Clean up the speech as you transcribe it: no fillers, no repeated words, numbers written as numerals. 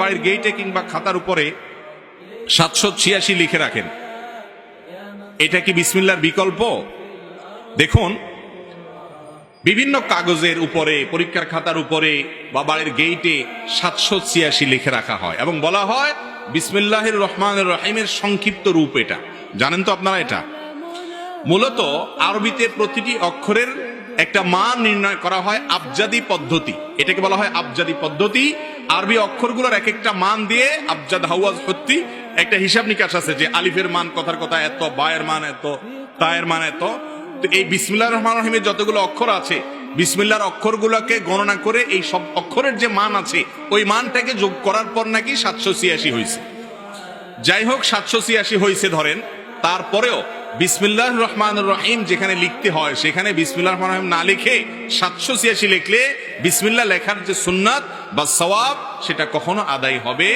বাড়ির গেইটে কিংবা খাতার উপরে 786 লিখে রাখেন, এটা কি বিসমিল্লাহর বিকল্প? দেখুন, বিভিন্ন কাগজের উপরে, পরীক্ষার খাতার উপরে বা বাড়ির গেইটে 786 লিখে রাখা হয় এবং বলা হয় বিসমিল্লাহির রহমানির রহিমের সংক্ষিপ্ত রূপ। এটা জানেন তো আপনারা? এটা মূলত আরবিতে প্রতিটি অক্ষরের একটা মান নির্ণয় করা হয় আবজাদি পদ্ধতি। এটাকে বলা হয় আবজাদি পদ্ধতি। আরবি অক্ষরগুলোর এক একটা মান দিয়ে আবজাদ হাওয়াজ হত্তি একটা হিসাব নিকাশ আছে, যে আলিফের মান কথার কথা এত, বায়ের মান এত, তায়ের মান এত। তো এই বিসমিল্লাহির রহমানির রহিমের যতগুলো অক্ষর আছে, বিসমিল্লাহর অক্ষরগুলোকে গণনা করে এই সব অক্ষরের যে মান আছে ওই মানটাকে যোগ করার পর নাকি 786 হয়েছে। যাই হোক, 786 হয়েছে ধরেন, তারপরেও বিসমিল্লাহির রহমানির রহিম যেখানে লিখতে হয় সেখানে বিসমিল্লাহির রহমানির রহিম না লিখে 786 লিখলে বিসমিল্লাহ লেখার যে সুন্নাত বা সওয়াব সেটা কখনো আদায় হবে